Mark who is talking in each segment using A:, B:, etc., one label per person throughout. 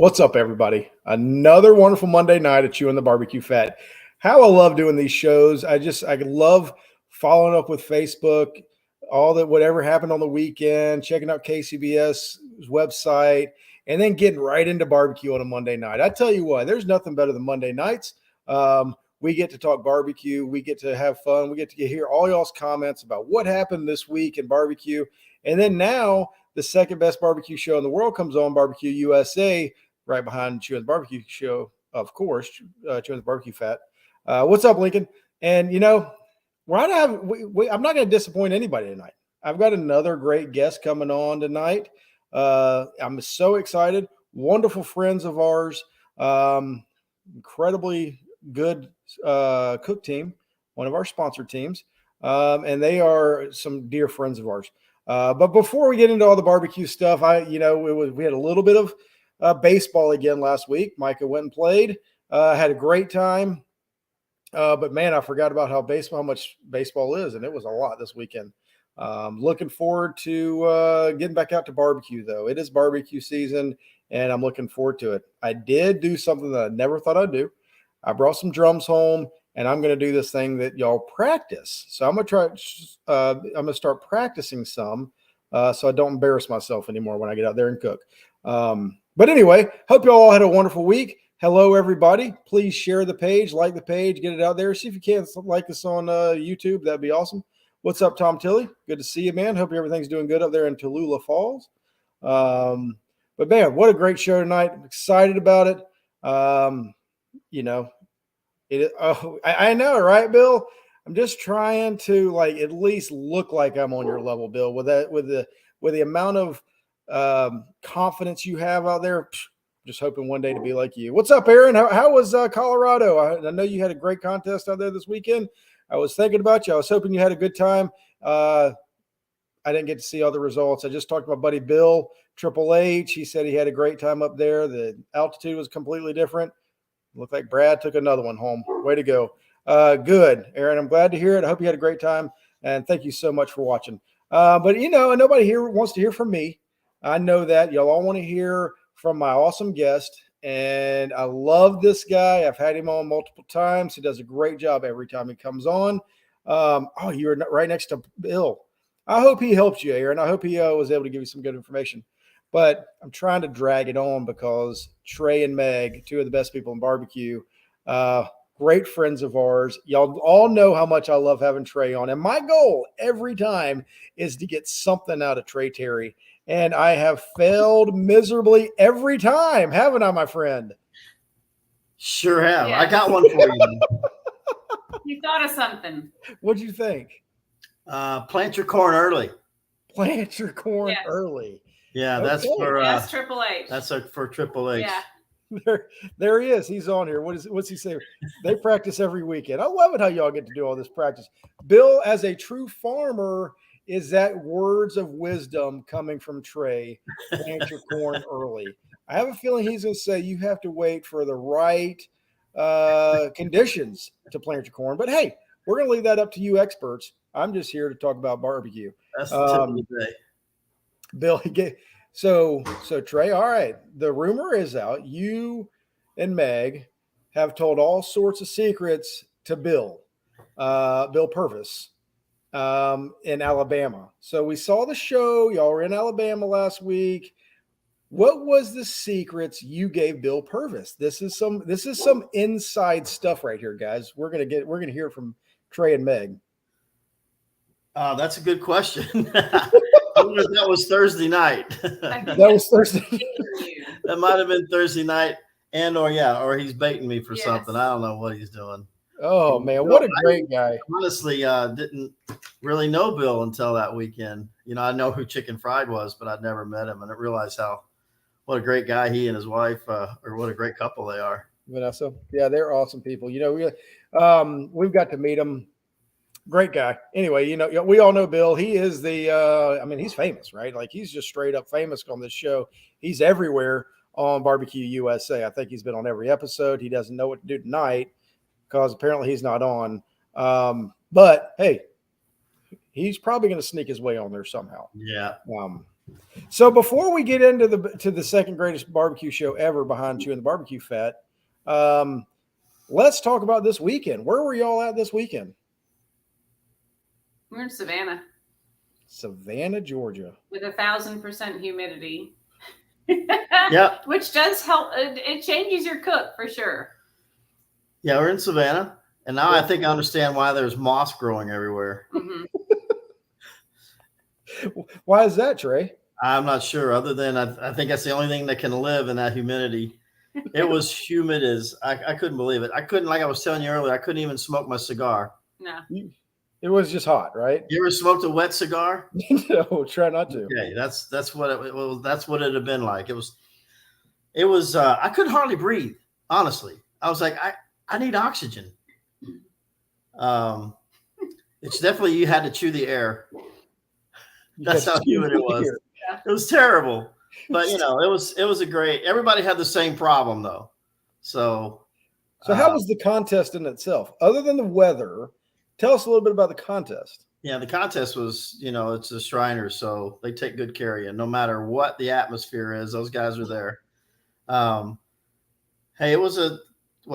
A: What's up, everybody? Another wonderful Monday night at Chewin the BBQ Fat. How I love doing these shows. I love following up with Facebook, all that whatever happened on the weekend, checking out KCBS's website, and then getting right into barbecue on a Monday night. I tell you what, there's nothing better than Monday nights. We get to talk barbecue. We get to have fun. We get to hear all y'all's comments about what happened this week in barbecue. And then now the second best barbecue show in the world comes on, Barbecue USA, right behind Chewin the Barbecue Show, of course, Chewin the Barbecue Fat. What's up, Lincoln? And, I'm not going to disappoint anybody tonight. I've got another great guest coming on tonight. I'm so excited. Wonderful friends of ours. Incredibly good cook team, one of our sponsor teams. And they are some dear friends of ours. But before we get into all the barbecue stuff, we had a little bit of baseball again last week. Micah went and played, had a great time. But man, I forgot about how much baseball is, and it was a lot this weekend. Looking forward to getting back out to barbecue, though. It is barbecue season, and I'm looking forward to it. I did do something that I never thought I'd do. I brought some drums home, and I'm going to do this thing that y'all practice. So I'm going to try. I'm going to start practicing some, so I don't embarrass myself anymore when I get out there and cook. But anyway, hope you all had a wonderful week. Hello, everybody. Please share the page, like the page, get it out there. See if you can like us on YouTube. That'd be awesome. What's up, Tom Tilley? Good to see you, man. Hope everything's doing good up there in Tallulah Falls. But man, what a great show tonight. I'm excited about it. I know, right, Bill? I'm just trying to at least look like I'm on your level, Bill, with the amount of confidence you have out there. Just hoping one day to be like you. What's up, Aaron? How was Colorado? I know you had a great contest out there this weekend. I was thinking about you. I was hoping you had a good time. I didn't get to see all the results. I just talked to my buddy Bill, Triple H. He said he had a great time up there. The altitude was completely different. Looked like Brad took another one home. Way to go. Good, Aaron. I'm glad to hear it. I hope you had a great time. And thank you so much for watching. But nobody here wants to hear from me. I know that. Y'all all want to hear from my awesome guest, and I love this guy. I've had him on multiple times. He does a great job every time he comes on. You're right next to Bill. I hope he helped you, Aaron. I hope he was able to give you some good information. But I'm trying to drag it on because Trey and Meg, two of the best people in barbecue, great friends of ours. Y'all all know how much I love having Trey on. And my goal every time is to get something out of Trey Terry. And I have failed miserably every time, haven't I, my friend?
B: Sure have. Yeah. I got one for you.
C: You thought of something.
A: What'd you think?
B: Plant your corn early.
A: Plant your corn early.
B: Yeah, that's for
C: that's Triple H.
B: That's for Triple H.
C: Yeah.
A: There he is. He's on here. What's he say? They practice every weekend. I love it how y'all get to do all this practice. Bill, as a true farmer, is that words of wisdom coming from Trey? Plant your corn early. I have a feeling he's going to say you have to wait for the right conditions to plant your corn. But hey, we're going to leave that up to you experts. I'm just here to talk about barbecue.
B: That's the tip of the day.
A: Bill, so Trey, all right. The rumor is out. You and Meg have told all sorts of secrets to Bill Purvis. In Alabama. So we saw the show. Y'all were in Alabama last week. What was the secrets you gave Bill Purvis? This is some inside stuff right here, guys. We're gonna hear from Trey and Meg.
B: That's a good question. That was Thursday night.
A: That was Thursday.
B: That might have been Thursday night, or he's baiting me for something. I don't know what he's doing.
A: Oh man, what a great guy!
B: Honestly, didn't really know Bill until that weekend. I know who Chicken Fried was, but I'd never met him, and I realized what a great guy he and his wife, or what a great couple they are.
A: Vanessa, yeah, they're awesome people. We've got to meet him. Great guy. Anyway, we all know Bill. He is he's famous, right? Like he's just straight up famous on this show. He's everywhere on Barbecue USA. I think he's been on every episode. He doesn't know what to do tonight because apparently he's not on. But hey, he's probably going to sneak his way on there somehow.
B: Yeah.
A: So before we get into the second greatest barbecue show ever behind Chewin the BBQ Fat, let's talk about this weekend. Where were y'all at this weekend?
C: We're in Savannah
A: Savannah, Georgia.
C: with 1,000% humidity.
B: Yeah.
C: Which does help. It changes your cook for sure.
B: Yeah, we're in Savannah. And now I think I understand why there's moss growing everywhere.
C: Mm-hmm.
A: Why is that, Trey?
B: I'm not sure, other than I think that's the only thing that can live in that humidity. It was humid as I couldn't believe it. I couldn't, like I was telling you earlier, I couldn't even smoke my cigar.
C: No.
A: It was just hot, right?
B: You ever smoked a wet cigar?
A: No, try not to.
B: Okay, that's what it was. That's what it had been like. It was. I couldn't hardly breathe. Honestly, I was like, I need oxygen. It's definitely, you had to chew the air. That's how humid it was.
C: Yeah.
B: It was terrible, but it was a great. Everybody had the same problem though. So
A: how was the contest in itself? Other than the weather, tell us a little bit about the contest.
B: Yeah, the contest was, it's the Shriners, so they take good care of you. No matter what the atmosphere is, those guys are there. Hey, it was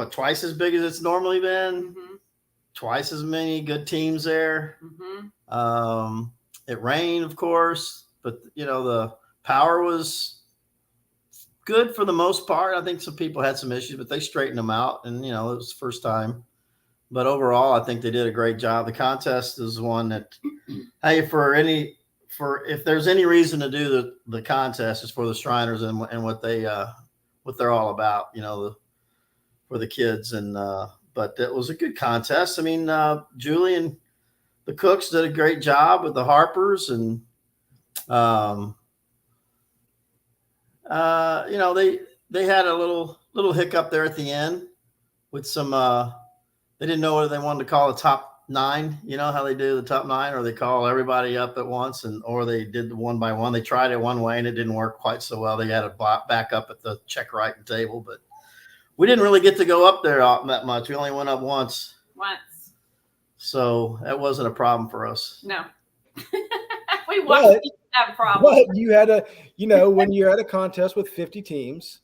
B: twice as big as it's normally been.
C: Mm-hmm.
B: Twice as many good teams there.
C: Mm-hmm.
B: It rained, of course, but the power was good for the most part. I think some people had some issues, but they straightened them out, and it was the first time. But overall, I think they did a great job. The contest is one that, hey, if there's any reason to do the contest, is for the Shriners and what they're all about, for the kids. And but it was a good contest. I mean, Julie and the cooks did a great job with the Harpers, and they had a little hiccup there at the end with some. They didn't know whether they wanted to call the top 9. You know how they do the top 9, or they call everybody up at once, or they did the one by one. They tried it one way and it didn't work quite so well. They had to back up at the check writing table, but we didn't really get to go up there that much. We only went up once. So that wasn't a problem for us.
C: No. We watched people have problems.
A: But you had when you're at a contest with 50 teams,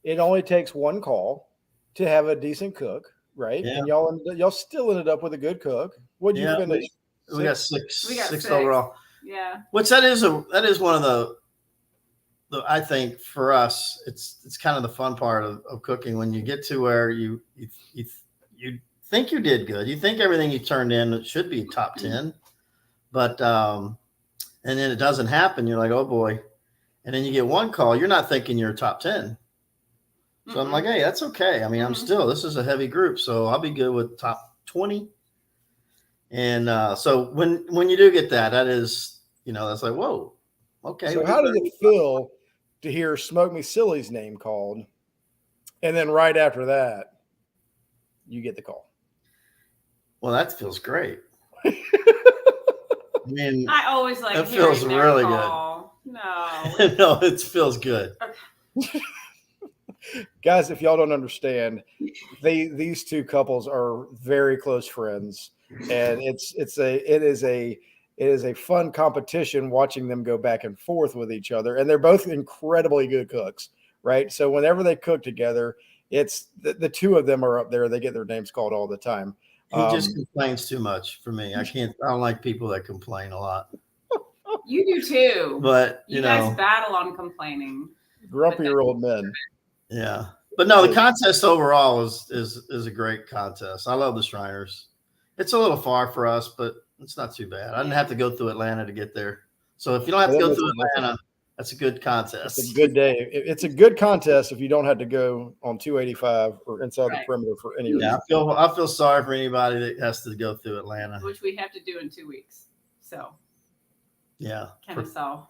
A: it only takes one call to have a decent cook. Right.
B: Yeah.
A: And y'all still ended up with a good cook. What'd you finish?
B: We got six.
C: We got six
B: overall.
C: Yeah.
B: Which that is one of the I think for us, it's kind of the fun part of cooking, when you get to where you think you did good. You think everything you turned in should be top 10, but and then it doesn't happen. You're like, oh boy. And then you get one call. You're not thinking you're top 10. So I'm like, hey, that's okay. I mean, this is a heavy group, so I'll be good with top 20. And so when you do get that is, that's like, whoa, okay.
A: So how did it feel to hear Smoke Me Silly's name called, and then right after that, you get the call?
B: Well, that feels great. I mean,
C: I always like
B: that feels really
C: call.
B: good.
C: No.
B: No, it feels good.
A: Guys, if y'all don't understand, these two couples are very close friends, and it is a fun competition watching them go back and forth with each other. And they're both incredibly good cooks, right? So whenever they cook together, it's the two of them are up there. They get their names called all the time.
B: He just complains too much for me. I don't like people that complain a lot.
C: You do too.
B: But
C: you guys battle on complaining.
A: Grumpier old men.
B: Yeah. But no, the contest overall is a great contest. I love the Shriners. It's a little far for us, but it's not too bad. I didn't have to go through Atlanta to get there. So if you don't have to go through Atlanta, that's a good contest.
A: It's a good day. It's a good contest if you don't have to go on 285 or inside the perimeter for any reason.
B: I feel sorry for anybody that has to go through Atlanta.
C: Which we have to do in 2 weeks. So
B: yeah.
C: Kind of so.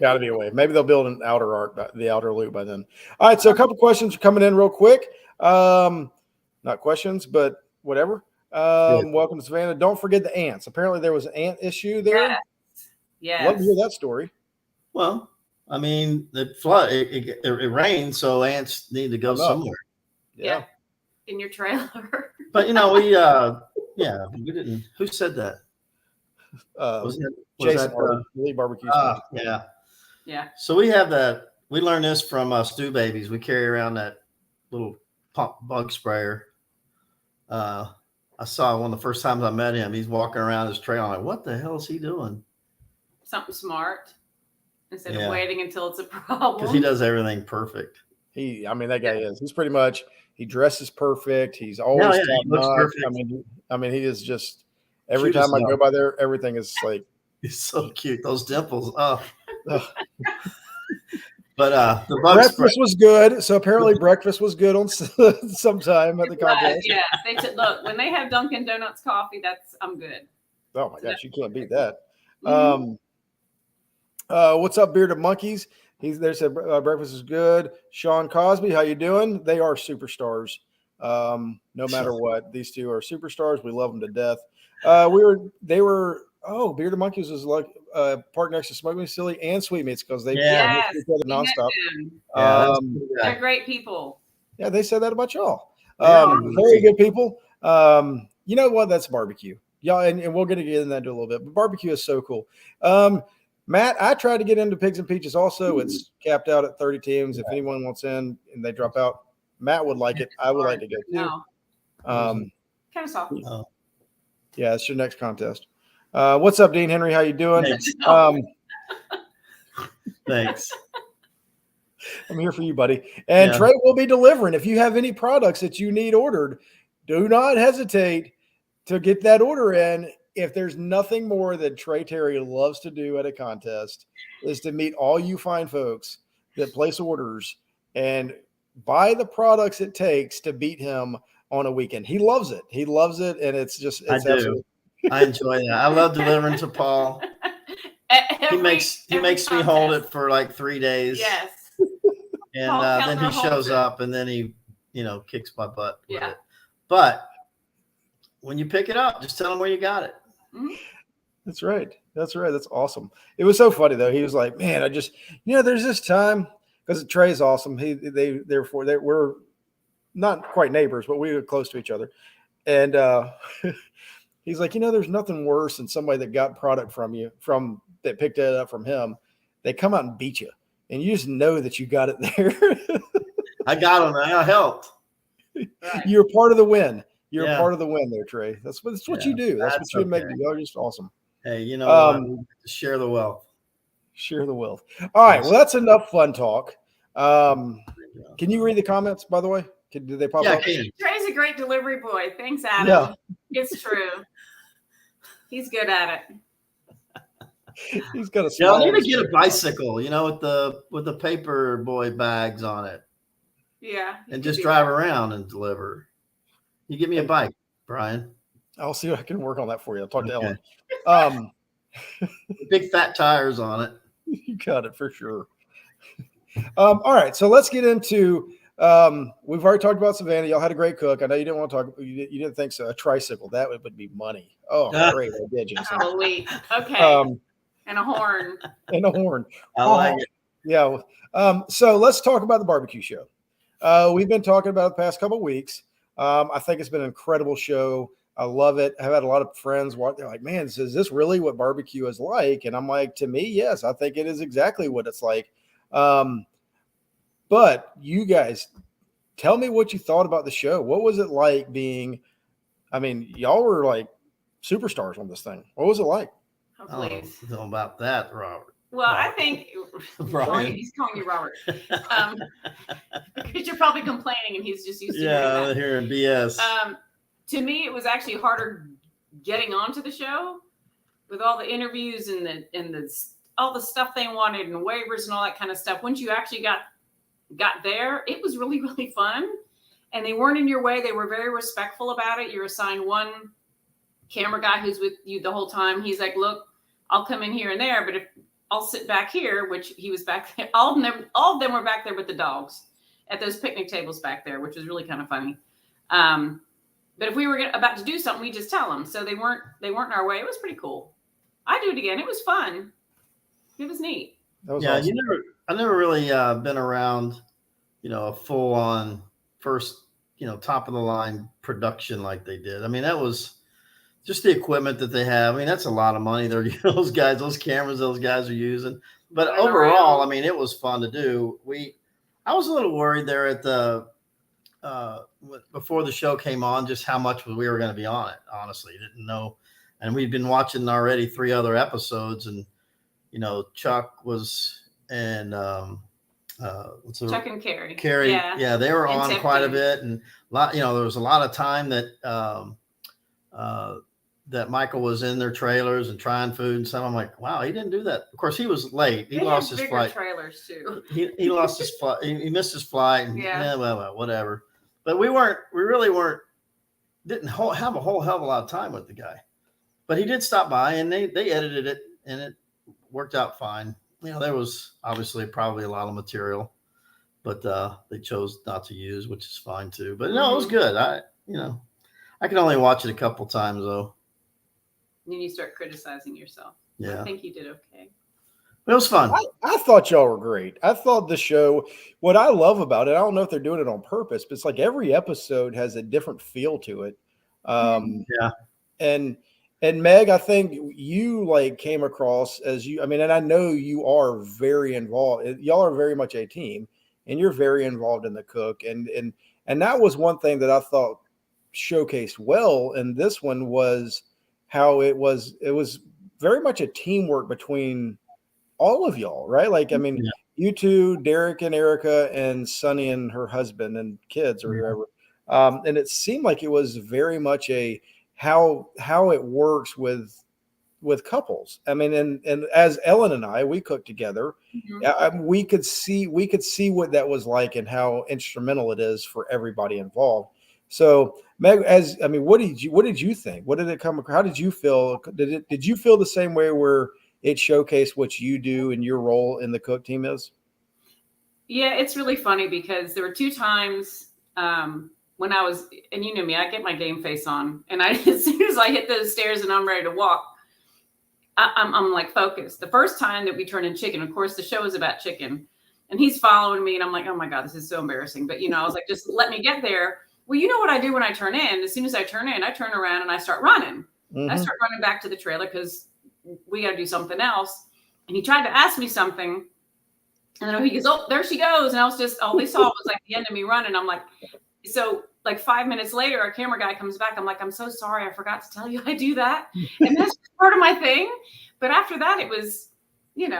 A: Got to be a way. Maybe they'll build the outer loop by then. All right, so a couple questions are coming in real quick. Not questions, but whatever. Welcome to Savannah. Don't forget the ants. Apparently there was an ant issue there.
C: Yeah.
A: Love to hear that story.
B: Well, I mean, the flood, it rained, so ants need to go somewhere.
C: Yeah. In your trailer.
B: But we didn't. Who said that? Was
A: Jason
B: that
A: Hardy, Elite Barbecue.
B: yeah.
C: Yeah.
B: So we have that. We learned this from Stew Babies. We carry around that little pump bug sprayer. I saw one of the first times I met him. He's walking around his trail. I'm like, what the hell is he doing?
C: Something smart instead of waiting until it's a problem.
B: Because he does everything perfect.
A: That guy is. He's pretty much. He dresses perfect. He's always
B: he
A: top
B: looks
A: notch.
B: perfect.
A: He is just. Every
B: Cute as
A: time I
B: hell.
A: go by there, everything is like.
B: He's so cute. Those dimples. Oh. But the
A: breakfast was good. So apparently breakfast was good on sometime at the contest.
C: Yes, they said, look, when they have Dunkin' Donuts coffee, I'm good.
A: Oh my gosh, you can't beat that.
C: Mm-hmm.
A: What's up, Bearded Monkeys? They said breakfast is good. Sean Cosby, how you doing? They are superstars. No matter what, these two are superstars. We love them to death. Bearded Monkeys was like parked next to Smoking Silly and Sweetmeats because they each other nonstop.
C: They're great people.
A: Yeah, they said that about y'all. Very good people. You know what? That's barbecue. Y'all, and we'll get into that in a little bit. But barbecue is so cool. Matt, I tried to get into Pigs and Peaches also. It's capped out at 30 teams. If anyone wants in and they drop out, Matt would like it. I would like to go too.
C: No. Kind of soft.
B: Oh.
A: Yeah, it's your next contest. What's up, Dean Henry? How you doing?
B: Thanks.
A: I'm here for you, buddy. And Trey will be delivering. If you have any products that you need ordered, do not hesitate to get that order in. If there's nothing more that Trey Terry loves to do at a contest is to meet all you fine folks that place orders and buy the products it takes to beat him on a weekend. He loves it. He loves it. And it's
B: absolutely. I enjoy that. I love delivering to Paul. He makes me hold it for like 3 days.
C: Yes.
B: And then he shows up and then he, kicks my butt with it. But when you pick it up, just tell him where you got it.
C: Mm-hmm.
A: That's right. That's awesome. It was so funny though. He was like, man, I just, there's this time because Trey's awesome. We're not quite neighbors, but we were close to each other. And he's like, there's nothing worse than somebody that got product that picked it up from him. They come out and beat you and you just know that you got it there.
B: I got him. I helped.
C: Right.
A: You're part of the win. You're a part of the win there, Trey. That's what you do. That's what you make. You're just awesome.
B: Hey, share the wealth.
A: Share the wealth. All right. Well, that's enough fun talk. Can you read the comments, by the way? Did they pop up?
C: Trey's a great delivery boy. Thanks, Adam.
A: Yeah.
C: It's true. He's good at
A: it. He's got a smile.
B: I need to get a bicycle, with the paper boy bags on it.
C: Yeah.
B: And just drive around and deliver. You give me a bike, Brian.
A: I'll see if I can work on that for you. I'll talk to Ellen.
B: Big fat tires on it.
A: You got it for sure. All right. So let's get into we've already talked about Savannah. Y'all had a great cook. I know you didn't want to talk. You didn't think so. A tricycle. That would be money. Oh, great idea, Jason.
C: Oh, wait. Okay. And a horn.
A: I like it. Yeah. So let's talk about the barbecue show. We've been talking about it the past couple of weeks. I think it's been an incredible show. I love it. I've had a lot of friends watch. They're like, man, is this really what barbecue is like? And I'm like, to me, yes, I think it is exactly what it's like. But you guys, tell me what you thought about the show. What was it like being, y'all were like superstars on this thing. What was it like?
C: Oh, please.
B: I don't know about that, Robert.
C: Well, I think he's calling you Robert. Because you're probably complaining and he's just used to
B: hearing BS.
C: To me, it was actually harder getting onto the show with all the interviews and all the stuff they wanted and waivers and all that kind of stuff. Once you actually got there, it was really, really fun. And they weren't in your way. They were very respectful about it. You're assigned one camera guy who's with you the whole time. He's like, look, I'll come in here and there, but if I'll sit back here, which he was back there. All of them were back there with the dogs at those picnic tables back there, which was really kind of funny. But if we were about to do something, we just tell them. So they weren't in our way. It was pretty cool. I'd do it again. It was fun. It was neat.
A: That was awesome.
B: I never really been around, a full on first, top of the line production like they did. That just the equipment that they have. I mean, that's a lot of money. Those cameras, those guys are using. But overall, I mean, it was fun to do. I was a little worried there at the before the show came on, just how much we were going to be on it. Honestly, didn't know. And we'd been watching already 3 other episodes, and Chuck was and
C: Chuck and Carrie.
B: Yeah, they were on quite a bit, and there was a lot of time that that Michael was in their trailers and trying food and stuff. I'm like, wow, he didn't do that. Of course, he was late. He lost his flight.
C: Trailers too.
B: He lost his flight. He missed his flight. And, well, whatever. But we really didn't have a whole hell of a lot of time with the guy. But he did stop by, and they edited it, and it worked out fine. There was obviously probably a lot of material, but they chose not to use, which is fine too. But no, it was good. I can only watch it a couple times though.
C: Then you start criticizing yourself.
B: Yeah.
C: I think you did okay.
B: It was fun.
A: I thought y'all were great. I thought the show, what I love about it, I don't know if they're doing it on purpose, but it's like every episode has a different feel to it.
B: Yeah.
A: And Meg, I think you came across as and I know you are very involved. Y'all are very much a team, and you're very involved in the cook. And that was one thing that I thought showcased well. And this one was how it was very much a teamwork between all of y'all, right? You two, Derek and Erica, and Sunny and her husband and kids or whoever. And it seemed like it was very much how it works with couples. I mean, and as Ellen and I, we cooked together. Mm-hmm. We could see what that was like and how instrumental it is for everybody involved. So Meg, what did you think? What did it come? How did you feel? Did you feel the same way where it showcased what you do and your role in the cook team is?
C: Yeah, it's really funny because there were 2 times when I was, and you know me, I get my game face on, and as soon as I hit those stairs and I'm ready to walk, I'm like focused. The first time that we turned in chicken, of course, the show is about chicken, and he's following me, and I'm like, oh my God, this is so embarrassing. But I was like, just let me get there. Well, you know what I do when I turn in? As soon as I turn in, I turn around and I start running. Mm-hmm. I start running back to the trailer because we got to do something else. And he tried to ask me something. And then he goes, oh, there she goes. And I was just, all they saw was the end of me running. I'm like, so 5 minutes later, our camera guy comes back. I'm like, I'm so sorry. I forgot to tell you I do that. And that's part of my thing. But after that, it was,
A: And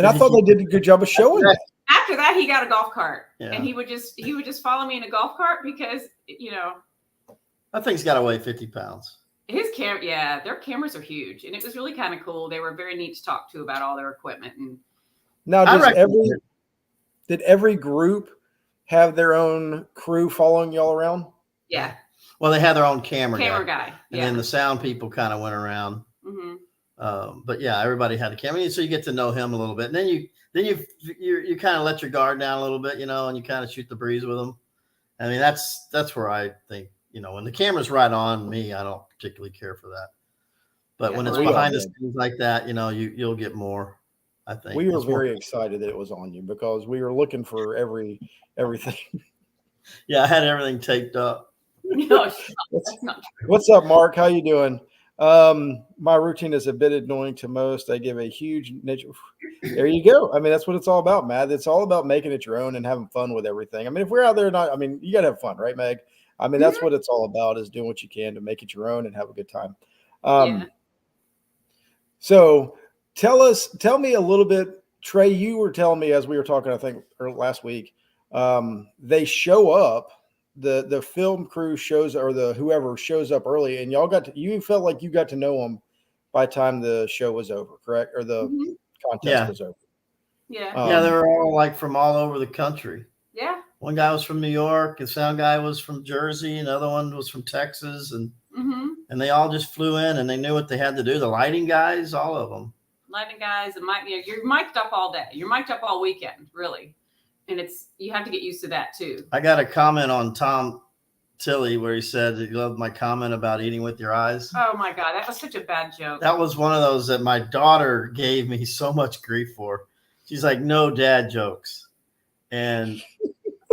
A: I thought they did a good job of showing that.
C: After that, he got a golf cart, and he would just follow me in a golf cart because
B: that thing's got to weigh 50 pounds.
C: Their cameras are huge, and it was really kind of cool. They were very neat to talk to about all their equipment. And
A: now, did every group have their own crew following y'all around?
C: Yeah.
B: Well, they had their own camera
C: guy,
B: and then the sound people kind of went around. Mm-hmm. But yeah, everybody had a camera, so you get to know him a little bit, and then you kind of let your guard down a little bit, and you kind of shoot the breeze with them. I mean, that's where I think, when the camera's right on me, I don't particularly care for that. But when it's behind the scenes like that, you'll get more, I think.
A: We were very excited that it was on you because we were looking for everything.
B: Yeah, I had everything taped up.
C: No, that's not true.
A: What's up, Mark? How you doing? My routine is a bit annoying to most. I give a huge niche. There you go. I mean, that's what it's all about, Matt. It's all about making it your own and having fun with everything. I mean, if we're out there, you got to have fun, right, Meg? I mean, that's what it's all about, is doing what you can to make it your own and have a good time. So tell me a little bit, Trey, you were telling me as we were talking, I think, last week, they show up. The film crew shows, or whoever shows up early, and you felt like you got to know them by the time the show was over, correct? Or the contest was over.
C: Yeah.
B: They were all from all over the country.
C: Yeah.
B: One guy was from New York, the sound guy was from Jersey, another one was from Texas, and they all just flew in, and they knew what they had to do. The lighting guys, all of them.
C: Lighting guys, and you're mic'd up all day. You're mic'd up all weekend, really. And you have to get used to that too.
B: I got a comment on Tom Tilley where he said that he loved my comment about eating with your eyes.
C: Oh my God, that was such a bad joke.
B: That was one of those that my daughter gave me so much grief for. She's like, no dad jokes. And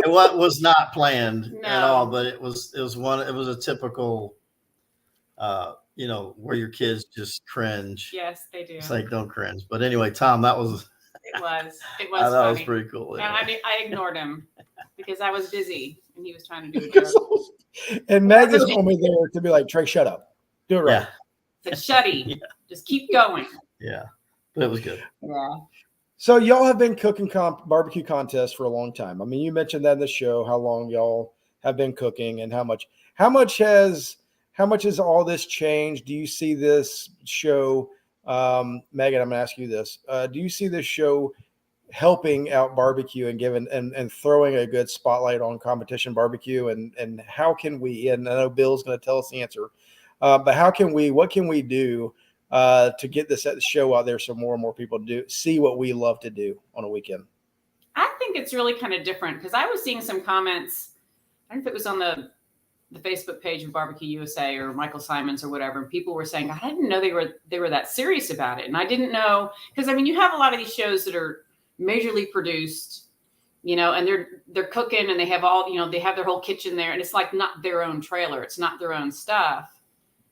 B: what was not planned at all, but it was a typical where your kids just cringe.
C: Yes, they do.
B: It's like, don't cringe. But anyway, Tom, that was
C: It was
B: I thought
C: funny.
B: it was pretty cool.
C: And
B: Anyway.
C: I ignored him because I was busy and he was trying to do a joke.
A: And Meg is only there to be like, Trey, shut up. Do it right.
B: Yeah.
C: It's like, shutty.
B: Yeah.
C: Just keep going.
B: Yeah. But it was good.
C: Yeah.
A: So y'all have been cooking barbecue contests for a long time. I mean, you mentioned that in the show, how long y'all have been cooking and how much has all this changed? Do you see this show, Megan, I'm gonna ask you this. Do you see this show helping out barbecue and giving and throwing a good spotlight on competition barbecue? And how can we, and I know Bill's gonna tell us the answer, but what can we do to get this show out there so more and more people see what we love to do on a weekend?
C: I think it's really kind of different because I was seeing some comments. I don't know if it was on the Facebook page of Barbecue USA or Michael Simon's or whatever. And people were saying, I didn't know they were that serious about it. And I didn't know, because I mean, you have a lot of these shows that are majorly produced, and they're cooking and they have all, they have their whole kitchen there and it's like not their own trailer. It's not their own stuff.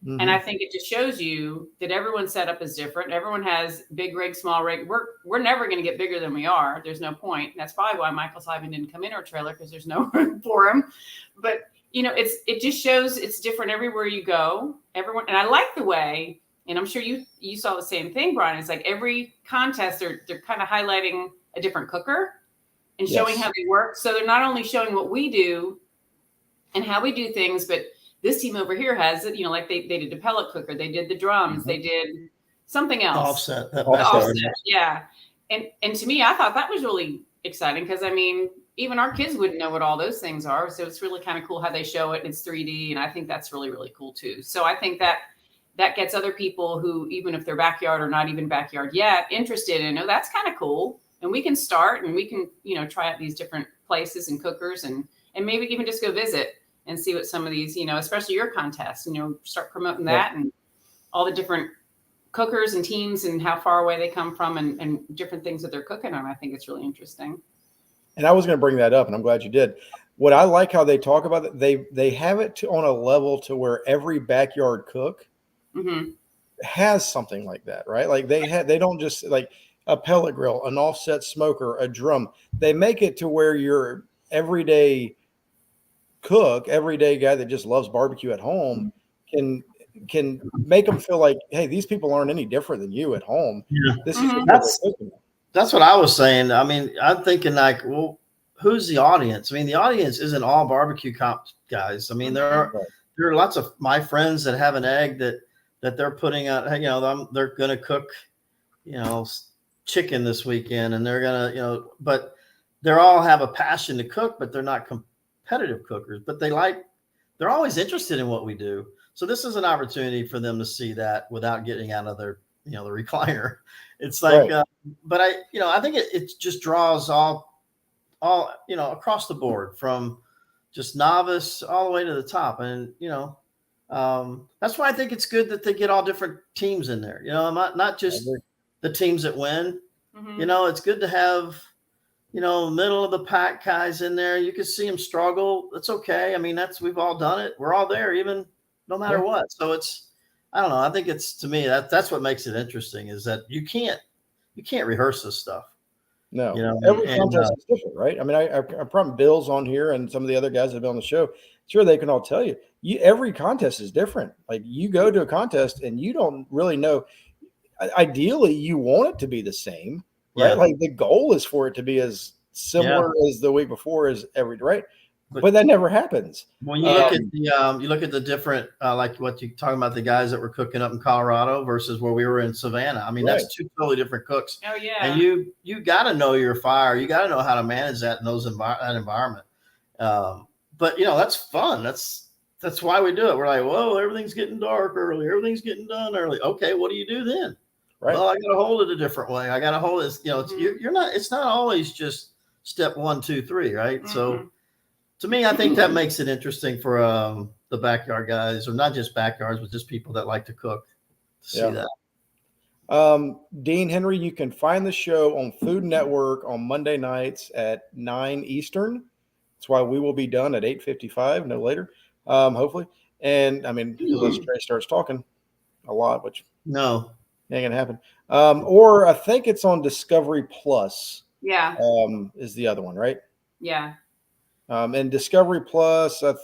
C: Mm-hmm. And I think it just shows you that everyone's setup is different. Everyone has big rig, small rig. We're never going to get bigger than we are. There's no point. And that's probably why Michael Simon didn't come in our trailer, because there's no room for him. But it just shows it's different everywhere you go. Everyone, and I like the way, and I'm sure you saw the same thing, Brian. It's like every contest they're kind of highlighting a different cooker and showing how they work. So they're not only showing what we do and how we do things, but this team over here has it, like they did the pellet cooker, they did the drums, they did something else. Offset. Yeah. And to me, I thought that was really exciting because I mean, even our kids wouldn't know what all those things are. So it's really kind of cool how they show it. It's 3D. And I think that's really, really cool too. So I think that gets other people who, even if they're backyard or not even backyard yet, interested in, that's kind of cool. And we can start and we can, try out these different places and cookers and maybe even just go visit and see what some of these, especially your contests, start promoting that and all the different cookers and teams and how far away they come from and different things that they're cooking on. I think it's really interesting.
A: And I was going to bring that up, and I'm glad you did. What I like how they talk about it, they have it on a level to where every backyard cook has something like that, right? Like they don't just like a pellet grill, an offset smoker, a drum. They make it to where your everyday cook, everyday guy that just loves barbecue at home can make them feel like, hey, these people aren't any different than you at home.
B: Yeah.
A: This is
B: that's what I was saying. I mean, I'm thinking like, well, who's the audience? I mean, the audience isn't all barbecue comp guys. I mean, there are lots of my friends that have an egg that they're putting out, they're going to cook, chicken this weekend and they're going to, but they're all have a passion to cook, but they're not competitive cookers, but they're always interested in what we do. So this is an opportunity for them to see that without getting out of their, the recliner. It's like, but I think it just draws all, across the board from just novice all the way to the top. And, that's why I think it's good that they get all different teams in there, not just the teams that win, it's good to have, middle of the pack guys in there. You can see them struggle. That's okay. I mean, we've all done it. We're all there, even no matter what. So I don't know. I think it's, to me, that's what makes it interesting is that you can't rehearse this stuff.
A: No, every contest is different, right? I mean, I promise Bill's on here and some of the other guys that have been on the show. Sure, they can all tell you. Every contest is different. Like you go to a contest and you don't really know. Ideally, you want it to be the same, right? Yeah. Like the goal is for it to be as similar as the week before as right? But that never happens.
B: When you look at the different, like what you're talking about, the guys that were cooking up in Colorado versus where we were in Savannah. I mean, that's two totally different cooks.
C: Oh yeah.
B: And you got to know your fire. You got to know how to manage that in that environment. But that's fun. That's why we do it. We're like, whoa, everything's getting dark early. Everything's getting done early. Okay, what do you do then? Right. Well, I got to hold it a different way. I got to hold this. You're not. It's not always just step 1, 2, 3, right? Mm-hmm. So. To me, I think that makes it interesting for the backyard guys, or not just backyards, but just people that like to cook to see that.
A: Dean Henry, you can find the show on Food Network on Monday nights at 9 Eastern. That's why we will be done at 8:55, no later, hopefully. And I mean, unless Trey starts talking a lot, which
B: No.
A: ain't gonna happen. Or I think it's on Discovery Plus.
C: Yeah.
A: Is the other one, right?
C: Yeah.
A: And Discovery Plus, I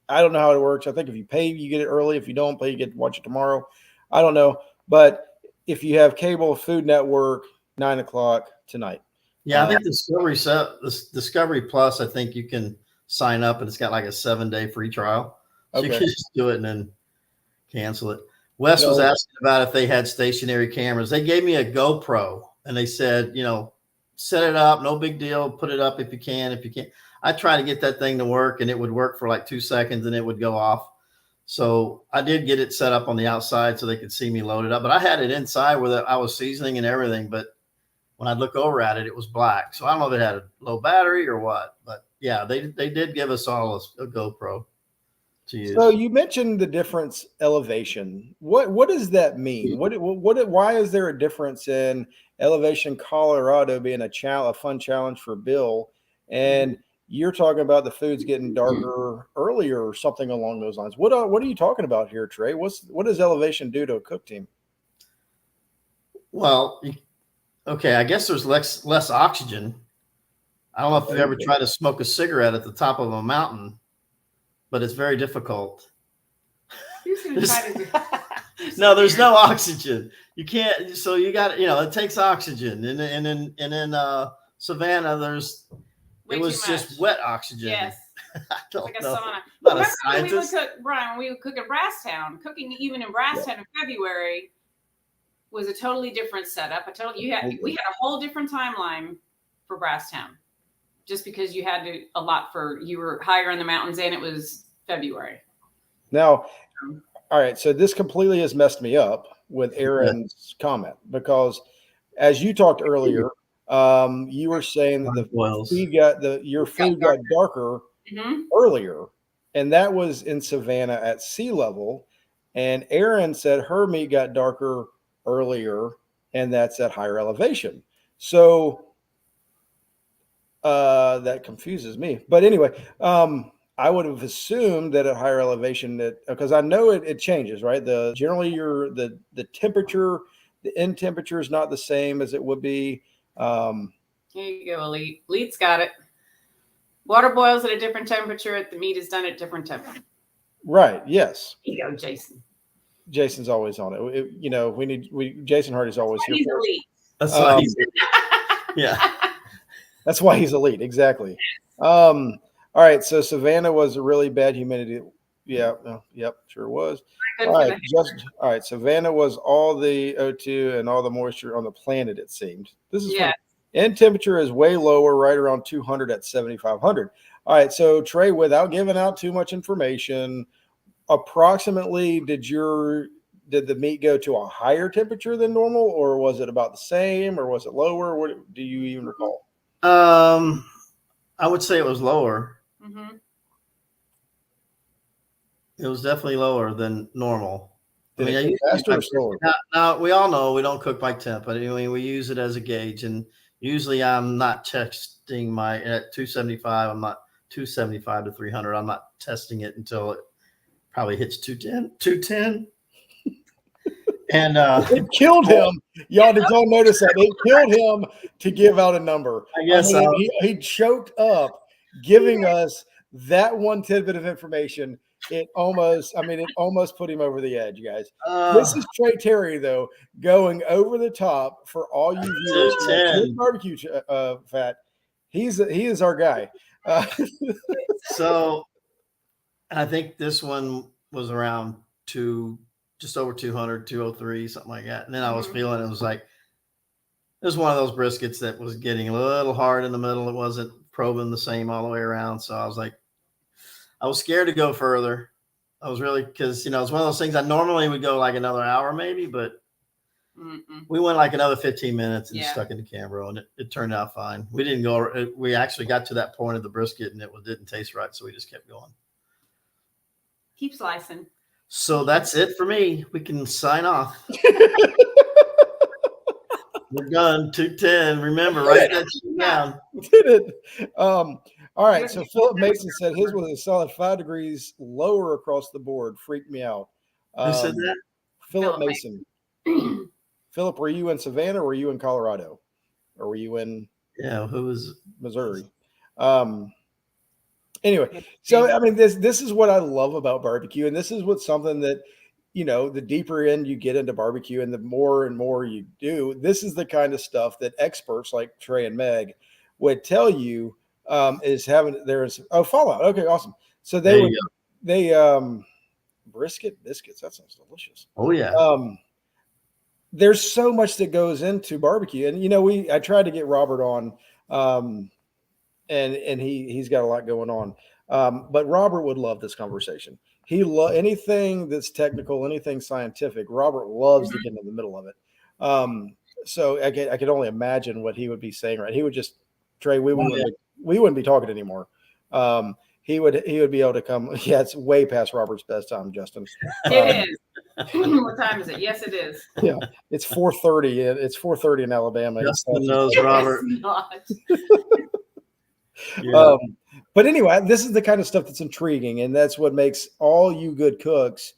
A: don't know how it works. I think if you pay, you get it early. If you don't pay, you get to watch it tomorrow. I don't know. But if you have cable, Food Network, 9:00 tonight.
B: Yeah, I think Discovery Plus, I think you can sign up and it's got like a 7-day free trial. So
A: Okay.
B: you can just do it and then cancel it. Wes was
A: So-
B: asking about if they had stationary cameras. They gave me a GoPro and they said, set it up, no big deal. Put it up if you can. If you can't, I try to get that thing to work and it would work for like 2 seconds and it would go off. So I did get it set up on the outside so they could see me load it up, but I had it inside where I was seasoning and everything. But when I'd look over at it, it was black. So I don't know if it had a low battery or what, but yeah, they did give us all a GoPro to use.
A: So you mentioned the difference elevation. What does that mean? Why is there a difference in elevation Colorado being a fun challenge for Bill, and you're talking about the food's getting darker earlier or something along those lines? What are you talking about here, Trey? What does elevation do to a cook team?
B: Well, okay, I guess there's less oxygen. I don't know if you've ever tried to smoke a cigarette at the top of a mountain, but it's very difficult. No, there's no oxygen. You can't. So you got, it takes oxygen, and in Savannah, it was just wet oxygen.
C: Yes.
B: I don't
C: like a
B: know.
C: sauna.
B: Not a
C: Remember when we would
B: scientist.
C: cook, Brian, when we would cook at Brasstown, cooking even in Brasstown in February was a totally different setup. We had a whole different timeline for Brasstown, just because you were higher in the mountains and it was Februar.
A: Now, all right, so this completely has messed me up with Aaron's comment, because as you talked earlier, you were saying that your food got darker earlier, and that was in Savannah at sea level. And Aaron said her meat got darker earlier, and that's at higher elevation. So that confuses me. But anyway, I would have assumed that at higher elevation, because I know it changes, right? Generally the temperature, the end temperature is not the same as it would be.
C: Here you go, Elite. Elite's got it. Water boils at a different temperature. The meat is done at different temperature.
A: Right. Yes.
C: Here you go, Jason.
A: Jason's always on it. Jason Hardy's always here.
C: He's elite.
B: That's why he's yeah.
A: That's why he's elite. Exactly. All right. So Savannah was a really bad humidity. Yeah. Yep. Sure was. All right. Savannah was all the O2 and all the moisture on the planet, it seemed. This is fun. And temperature is way lower, right around 200 at 7,500. All right. So Trey, without giving out too much information, approximately did the meat go to a higher temperature than normal, or was it about the same, or was it lower? What do you even recall?
B: I would say it was lower.
C: Mm-hmm.
B: It was definitely lower than normal.
A: Faster or slower?
B: Now we all know we don't cook by temp, but we use it as a gauge, and usually I'm not testing at 275. I'm not 275 to 300. I'm not testing it until it probably hits 210. And
A: it killed him. Y'all, did y'all notice that? It killed him to give out a number.
B: I guess
A: he choked up giving us that one tidbit of information. It almost put him over the edge, guys. This is Trey Terry, though, going over the top for all you viewers who like barbecue fat. He is our guy.
B: So I think this one was around just over 200, 203, something like that. And then I was feeling it was one of those briskets that was getting a little hard in the middle. It wasn't probing the same all the way around. So I was scared to go further. I was really, because, it's one of those things I normally would go like another hour maybe, but we went like another 15 minutes and stuck in the camera, and it turned out fine. We didn't go, we actually got to that point of the brisket and it didn't taste right. So we just kept going.
C: Keep slicing.
B: So that's it for me. We can sign off. We're done. 210. Remember, write that shit down.
A: Did it? All All right. So Philip Mason said his was a solid 5 degrees lower across the board. Freaked me out.
B: Who said that?
A: Philip
C: Philip
A: Mason. Philip, were you in Savannah or were you in Colorado? Or were you in
B: Who was
A: Missouri? Anyway, so I mean, this is what I love about barbecue, and this is what something that, you know, the deeper in you get into barbecue and the more and more you do, this is the kind of stuff that experts like Trey and Meg would tell you is having there's Fallout. Okay, awesome. So brisket biscuits. That sounds delicious.
B: Oh yeah.
A: There's so much that goes into barbecue, and you know, I tried to get Robert on, and he's got a lot going on. But Robert would love this conversation. He anything that's technical, anything scientific. Robert loves to get in the middle of it. So I could only imagine what he would be saying. Right, he would just Trey. We wouldn't be talking anymore. He would be able to come. Yeah, it's way past Robert's bedtime, Justin.
C: It is. What time is it? Yes, it is.
A: Yeah, it's 4:30. It's 4:30 in Alabama.
B: Justin knows Robert.
C: It's not.
B: Yeah.
A: But anyway, this is the kind of stuff that's intriguing, and that's what makes all you good cooks.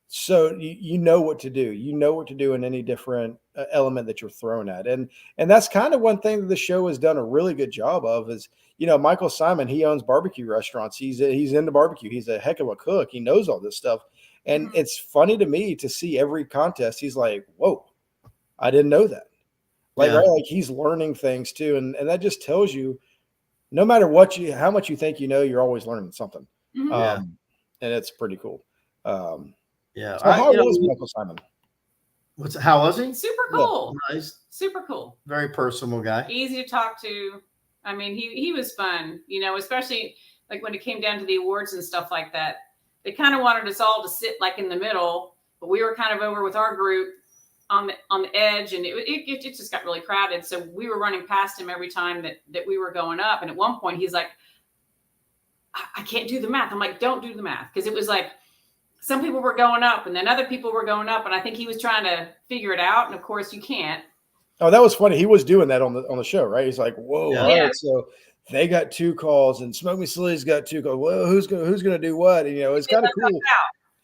A: So you know what to do. You know what to do in any different element that you're thrown at, and that's kind of one thing that the show has done a really good job of. Is, you know, Michael Simon, he owns barbecue restaurants. He's into barbecue. He's a heck of a cook. He knows all this stuff, and it's funny to me to see every contest. He's like, "Whoa, I didn't know that." Right? Like he's learning things too, and that just tells you, no matter how much you think you know, you're always learning something. And it's pretty cool. So how was Michael Simon?
B: How was he?
C: Super cool.
B: Yeah. Nice.
C: Super cool.
B: Very personal guy.
C: Easy to talk to. I mean, he was fun, you know, especially like when it came down to the awards and stuff like that. They kind of wanted us all to sit like in the middle, but we were kind of over with our group on the edge, and it just got really crowded. So we were running past him every time that we were going up. And at one point he's like, I can't do the math. I'm like, don't do the math. Because it was like some people were going up and then other people were going up. And I think he was trying to figure it out. And of course you can't.
A: Oh, that was funny. He was doing that on the show, right? He's like, whoa, all right, so they got 2 calls and Smoke Me Silly's got 2 calls. Well, who's gonna do what? And, you know, it's kind of cool.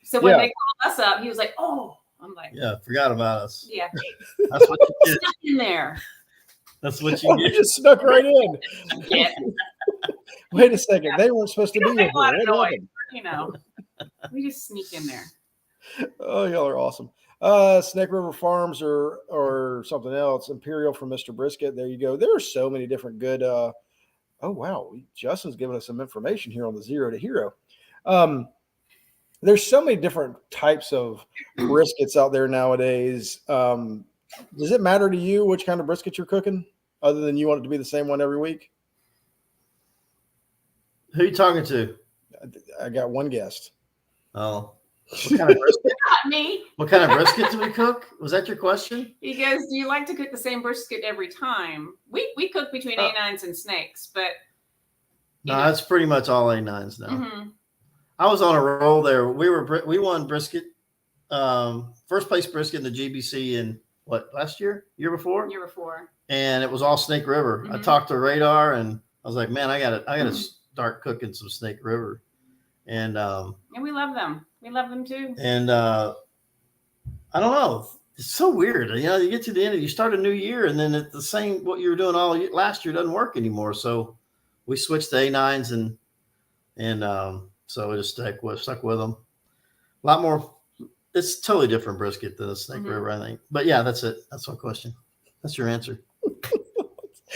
C: So when they called us up, he was like, oh. I'm like,
B: forgot about us.
C: Yeah,
B: that's what you did.
C: Stuck in there.
B: That's what you did.
A: Just snuck right in. Wait a second, they weren't supposed to be here.
C: You know, we just sneak in there.
A: Oh, y'all are awesome. Snake River Farms or something else. Imperial from Mr. Brisket. There you go. There are so many different good. Oh wow, Justin's giving us some information here on the Zero to Hero. There's so many different types of briskets out there nowadays. Does it matter to you which kind of brisket you're cooking, other than you want it to be the same one every week?
B: Who are you talking to?
A: I got one guest.
B: Oh, what kind of brisket?
C: Not me.
B: What kind of brisket do we cook? Was that your question?
C: He goes, do you like to cook the same brisket every time? We cook between A9s and snakes, but
B: no, it's pretty much all A9s now.
C: Mm-hmm.
B: I was on a roll there. We won brisket, first place brisket in the GBC in last year, year before, and it was all Snake River.
C: Mm-hmm.
B: I talked to Radar, and I was like, man, I gotta start cooking some Snake River, and
C: we love them. We love them too.
B: And I don't know, it's so weird. You know, you get to the end you start a new year, and then it's the same what you were doing all last year doesn't work anymore. So we switched to A9s, and so we just stuck with them. A lot more. It's totally different brisket than a Snake River, I think. But yeah, that's it. That's my question. That's your answer.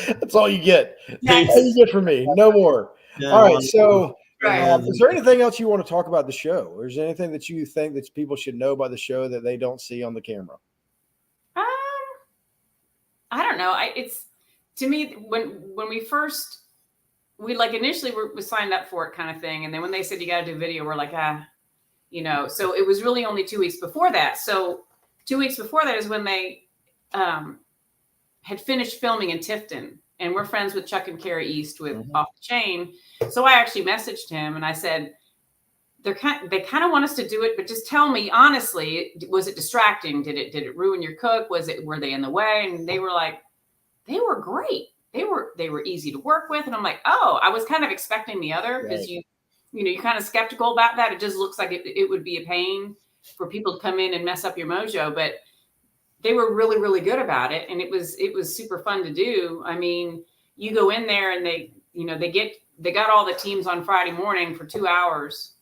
A: That's all you get. That's all you get from me. No more. Yeah, all right. So is there anything else you want to talk about the show? Or is there anything that you think that people should know about the show that they don't see on the camera?
C: I don't know. It's to me, when we initially we signed up for it kind of thing. And then when they said, you got to do video, we're like, you know, so it was really only 2 weeks before that. So 2 weeks before that is when they had finished filming in Tifton, and we're friends with Chuck and Carrie East with Off the Chain. So I actually messaged him and I said, they kind of want us to do it, but just tell me honestly, was it distracting? Did it ruin your cook? Were they in the way? And they were like, they were great. they were easy to work with. And I'm like, oh, I was kind of expecting the other because
A: Right.
C: you're kind of skeptical about that. It just looks like it would be a pain for people to come in and mess up your mojo, but they were really, really good about it. And it was super fun to do. I mean, you go in there and they got all the teams on Friday morning for 2 hours.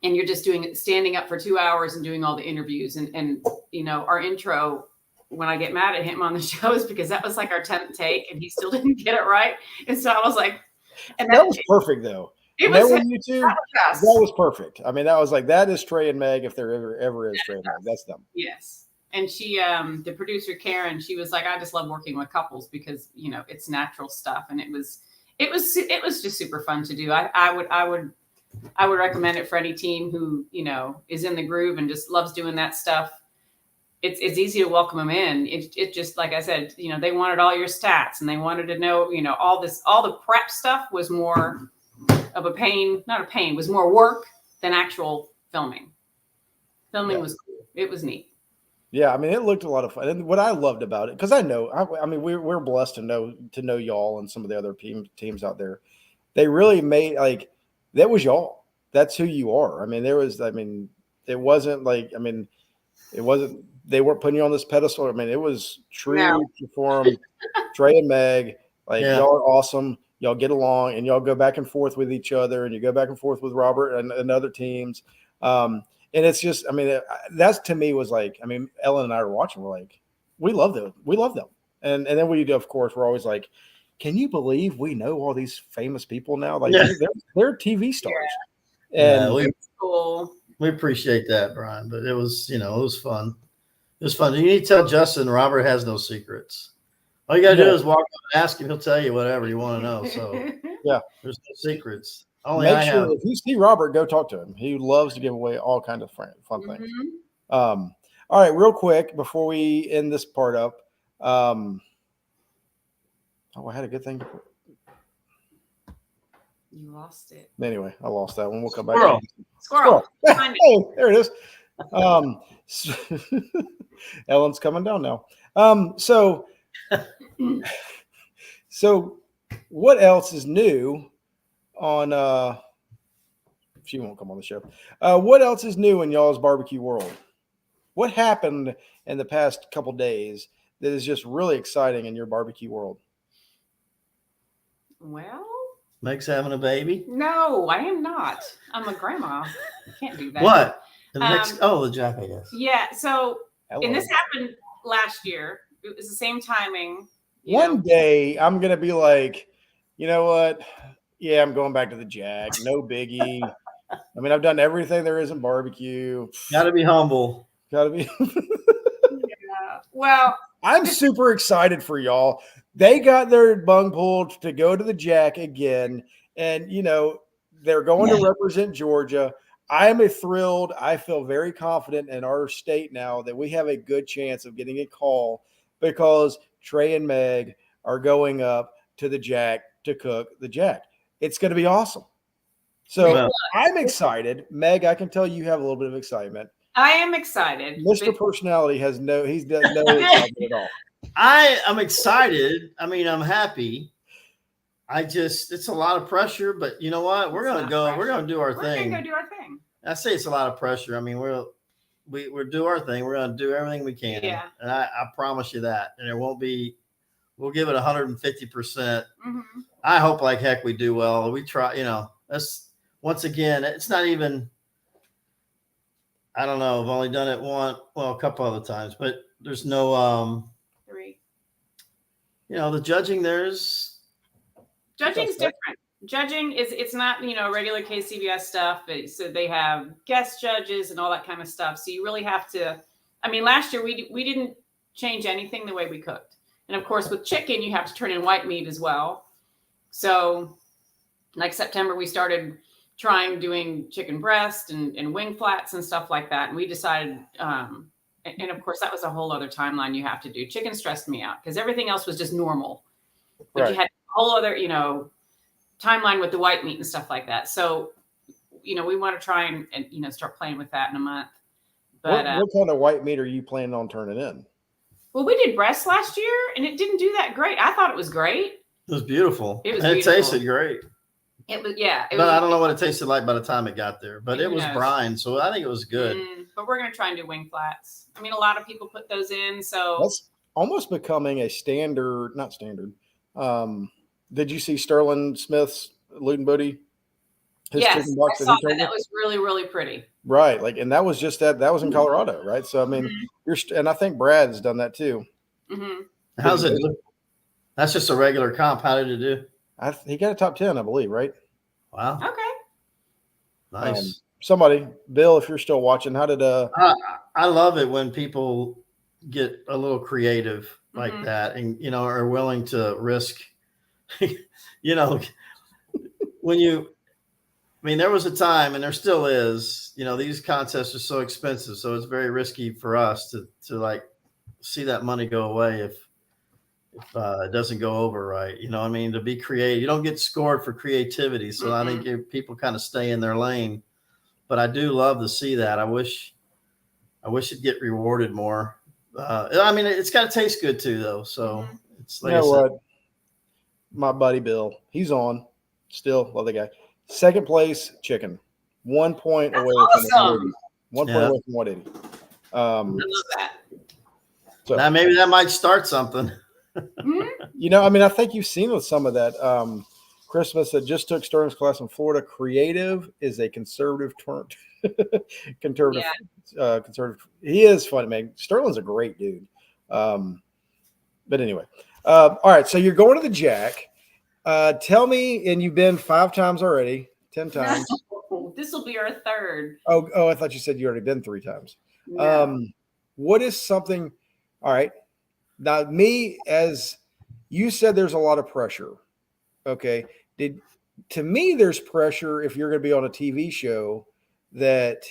C: And you're just standing up for 2 hours and doing all the interviews. And our intro, when I get mad at him on the show, is because that was like our 10th take and he still didn't get it right. And so I was like, and
A: that was perfect though.
C: It was
A: you two, that was perfect. I mean, that was like, that is Trey and Meg. If there ever is Trey and Meg, that's them.
C: Yes. And she, the producer, Karen, she was like, I just love working with couples because, it's natural stuff. And it was just super fun to do. I would recommend it for any team who, is in the groove and just loves doing that stuff. It's easy to welcome them in. It just, like I said, they wanted all your stats and they wanted to know, all the prep stuff was more of a pain, not a pain, was more work than actual filming. Filming was cool. It was neat.
A: Yeah, I mean, it looked a lot of fun. And what I loved about it, because I mean, we're blessed to know y'all and some of the other teams out there. They really made, like, that was y'all. That's who you are. I mean, it wasn't like, they weren't putting you on this pedestal. I mean, it was true to form Trey and Meg. Like, y'all are awesome. Y'all get along and y'all go back and forth with each other and you go back and forth with Robert and other teams. And it's just, I mean, that's to me was like, I mean, Ellen and I were watching. We're like, we love them. We love them. And then we do, of course, we're always like, can you believe we know all these famous people now? Like they're TV stars.
B: Yeah.
A: And
C: cool.
B: We appreciate that, Brian. But it was, it was fun. It was fun. You need to tell Justin Robert has no secrets. All you got to do is walk up and ask him. He'll tell you whatever you want to know. So
A: yeah,
B: there's no secrets.
A: Make sure if you see Robert, go talk to him. He loves to give away all kinds of fun things. All right, real quick before we end this part up. I had a good thing to put.
C: You lost it.
A: Anyway, I lost that one. We'll come back.
C: Squirrel.
A: Hey, there it is. Ellen's coming down now. So what else is new on she won't come on the show. What else is new in y'all's barbecue world? What happened in the past couple days that is just really exciting in your barbecue world?
C: Well,
B: Meg's having a baby?
C: No, I am not. I'm a grandma. I can't do that.
B: What? The jackass.
C: Yeah. So,
A: Hello.
C: And this happened last year. It was the same timing.
A: One day I'm going to be like, you know what? Yeah, I'm going back to the Jack. No biggie. I mean, I've done everything there is in barbecue.
B: Got to be humble.
A: Got to be.
C: Yeah. Well,
A: I'm super excited for y'all. They got their bung pulled to go to the Jack again. And, they're going to represent Georgia. I am thrilled. I feel very confident in our state now that we have a good chance of getting a call because Trey and Meg are going up to the Jack to cook the Jack. It's going to be awesome. So I'm excited. Meg, I can tell you have a little bit of excitement.
C: I am excited.
A: Mr. Personality he's no excitement at all.
B: I'm excited. I mean, I'm happy. It's a lot of pressure, but you know what? We're going to go. We're going to do our thing.
C: We're going to go do our thing.
B: I say it's a lot of pressure. I mean, we'll do our thing. We're going to do everything we can.
C: Yeah.
B: And I promise you that. And we'll give it 150%.
C: Mm-hmm.
B: I hope like heck we do well. We try, that's once again, it's not even, I don't know. I've only done it a couple other times, but there's no,
C: 3.
B: The judging judging's
C: different. Judging it's not, regular KCBS stuff. So they have guest judges and all that kind of stuff. So you really have to, last year we didn't change anything the way we cooked. And of course with chicken, you have to turn in white meat as well. So like September, we started doing chicken breast and wing flats and stuff like that. And we decided, and of course that was a whole other timeline you have to do. Chicken stressed me out because everything else was just normal. But you had a whole other, timeline with the white meat and stuff like that. So, we want to try and start playing with that in a month. But
A: what kind of white meat are you planning on turning in?
C: Well, we did breast last year, and it didn't do that great. I thought it was great.
B: It was beautiful.
C: It was
B: and
C: beautiful.
B: It tasted great.
C: It was, yeah.
B: But I don't know what it tasted like by the time it got there. But it was brine, so I think it was good.
C: But we're going to try and do wing flats. I mean, a lot of people put those in, so
A: That's almost becoming a standard. Not standard. Did you see Sterling Smith's Luton Booty?
C: Yes, I saw that. That was really, really pretty.
A: Right, like, and that was just that was in Colorado, right? So I mean, and I think Brad's done that too.
B: How's it do? That's just a regular comp. How did it do?
A: He got a top 10, I believe, right?
B: Wow.
C: Okay.
B: Nice.
A: Somebody, Bill, if you're still watching, how did
B: I love it when people get a little creative like that, and are willing to risk. There was a time, and there still is. These contests are so expensive, so it's very risky for us to like see that money go away if it doesn't go over right. To be creative, you don't get scored for creativity. So I think people kind of stay in their lane. But I do love to see that. I wish it'd get rewarded more. It's got to taste good too, though. So it's like
A: what? My buddy Bill, he's on. Still love the guy. Second place, chicken. 1 point away from 180. 1 point away from 180.
C: I love that.
B: So now maybe that might start something.
A: I think you've seen some of that. Christmas that just took Sterling's class in Florida. Creative is a conservative term. Conservative. He is funny, man. Sterling's a great dude. But anyway, all right. So you're going to the Jack. Tell me, and you've been 5 times already, 10 times.
C: No, this will be our 3rd.
A: Oh, I thought you said you already been 3 times.
C: No.
A: What is something? All right. Now, me, as you said, there's a lot of pressure. Okay. To me, there's pressure if you're going to be on a TV show that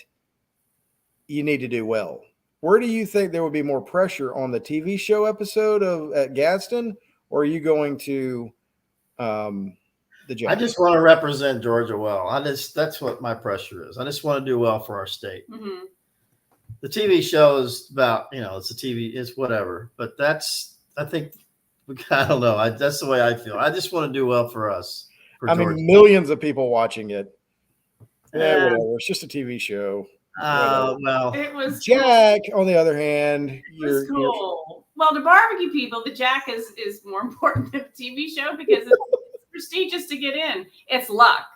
A: you need to do well. Where do you think there would be more pressure on the TV show episode at Gadsden, or are you going to the Jack?
B: I just want to represent Georgia well. That's what my pressure is. I just want to do well for our state. The TV show is about, it's a TV, it's whatever. But I don't know. That's the way I feel. I just want to do well for us.
A: Millions of people watching it. Yeah, whatever. It's just a TV show.
B: Well,
C: it was
A: Jack. On the other hand,
C: you're cool. Well, to barbecue people, the Jack is more important than the TV show because it's prestigious to get in. It's luck.